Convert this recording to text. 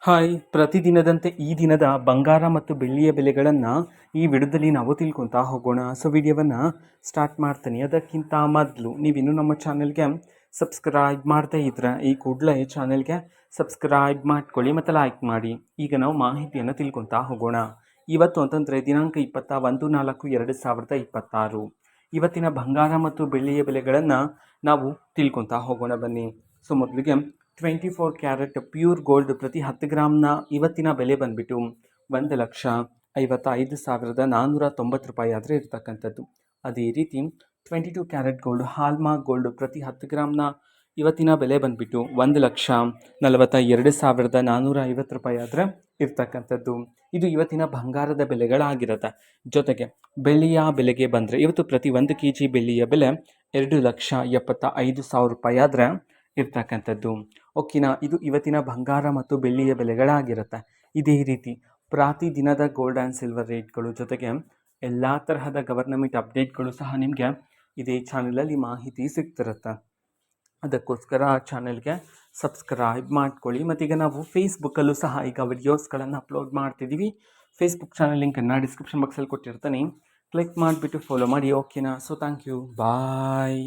Hi, ಪ್ರತಿದಿನದಂತೆ ಈ ದಿನದ ಬಂಗಾರ ಮತ್ತು ಬೆಳ್ಳಿಯ ಬೆಲೆಗಳನ್ನು ಈ ವಿಡಿಯೋದಲ್ಲಿ ನಾವು ತಿಳ್ಕೊತಾ ಹೋಗೋಣ. ಸೊ ವಿಡಿಯೋವನ್ನು ಸ್ಟಾರ್ಟ್ ಮಾಡ್ತೀನಿ. ಅದಕ್ಕಿಂತ ಮೊದಲು ನೀವಿನ್ನೂ ನಮ್ಮ ಚಾನೆಲ್ಗೆ ಸಬ್ಸ್ಕ್ರೈಬ್ ಮಾಡ್ತಾ ಇದ್ರೆ ಈ ಕೂಡಲೇ ಚಾನೆಲ್ಗೆ ಸಬ್ಸ್ಕ್ರೈಬ್ ಮಾಡ್ಕೊಳ್ಳಿ ಮತ್ತು ಲೈಕ್ ಮಾಡಿ. ಈಗ ನಾವು ಮಾಹಿತಿಯನ್ನು ತಿಳ್ಕೊತಾ ಹೋಗೋಣ. ಇವತ್ತು ಅಂತಂದರೆ ದಿನಾಂಕ 21/4/2026. ಇವತ್ತಿನ ಬಂಗಾರ ಮತ್ತು ಬೆಳ್ಳಿಯ ಬೆಲೆಗಳನ್ನು ನಾವು ತಿಳ್ಕೊತಾ ಹೋಗೋಣ ಬನ್ನಿ. ಸೊ ಮೊದಲಿಗೆ 24 ಕ್ಯಾರೆಟ್ ಪ್ಯೂರ್ ಗೋಲ್ಡ್ ಪ್ರತಿ 10 ಗ್ರಾಮ್ನ ಇವತ್ತಿನ ಬೆಲೆ ಬಂದುಬಿಟ್ಟು 1,55,490 ರೂಪಾಯಿ ಆದರೆ ಇರ್ತಕ್ಕಂಥದ್ದು. ಅದೇ ರೀತಿ 22 ಕ್ಯಾರೆಟ್ ಗೋಲ್ಡ್ ಹಾಲ್ಮಾರ್ಕ್ ಗೋಲ್ಡ್ ಪ್ರತಿ 10 ಗ್ರಾಮ್ನ ಇವತ್ತಿನ ಬೆಲೆ ಬಂದುಬಿಟ್ಟು 1,42,450 ರೂಪಾಯಿ ಆದರೆ ಇರ್ತಕ್ಕಂಥದ್ದು. ಇದು ಇವತ್ತಿನ ಬಂಗಾರದ ಬೆಲೆಗಳಾಗಿರುತ್ತೆ. ಜೊತೆಗೆ ಬೆಳ್ಳಿಯ ಬೆಲೆಗೆ ಬಂದರೆ ಇವತ್ತು ಪ್ರತಿ 1 kg ಬೆಳ್ಳಿಯ ಬೆಲೆ 2,75,000 ರೂಪಾಯಿ ಆದರೆ ಇರ್ತಕ್ಕಂಥದ್ದು. ಓಕೆನಾ, ಇದು ಇವತ್ತಿನ ಬಂಗಾರ ಮತ್ತು ಬೆಳ್ಳಿಯ ಬೆಲೆಗಳಾಗಿರುತ್ತೆ. ಇದೇ ರೀತಿ ಪ್ರತಿದಿನದ ಗೋಲ್ಡ್ ಆ್ಯಂಡ್ ಸಿಲ್ವರ್ ರೇಟ್ಗಳು ಜೊತೆಗೆ ಎಲ್ಲ ತರಹದ ಗವರ್ನಮೆಂಟ್ ಅಪ್ಡೇಟ್ಗಳು ಸಹ ನಿಮಗೆ ಇದೇ ಚಾನಲಲ್ಲಿ ಮಾಹಿತಿ ಸಿಗ್ತಿರುತ್ತೆ. ಅದಕ್ಕೋಸ್ಕರ ಆ ಚಾನಲ್ಗೆ ಸಬ್ಸ್ಕ್ರೈಬ್ ಮಾಡ್ಕೊಳ್ಳಿ. ಮತ್ತೀಗ ನಾವು ಫೇಸ್ಬುಕ್ಕಲ್ಲೂ ಸಹ ಈಗ ವಿಡಿಯೋಸ್ಗಳನ್ನು ಅಪ್ಲೋಡ್ ಮಾಡ್ತಿದ್ದೀವಿ. ಫೇಸ್ಬುಕ್ ಚಾನಲ್ ಲಿಂಕನ್ನು ಡಿಸ್ಕ್ರಿಪ್ಷನ್ ಬಾಕ್ಸಲ್ಲಿ ಕೊಟ್ಟಿರ್ತಾನೆ, ಕ್ಲಿಕ್ ಮಾಡಿಬಿಟ್ಟು ಫಾಲೋ ಮಾಡಿ. ಓಕೆನಾ, ಸೊ ಥ್ಯಾಂಕ್ ಯು, ಬಾಯ್.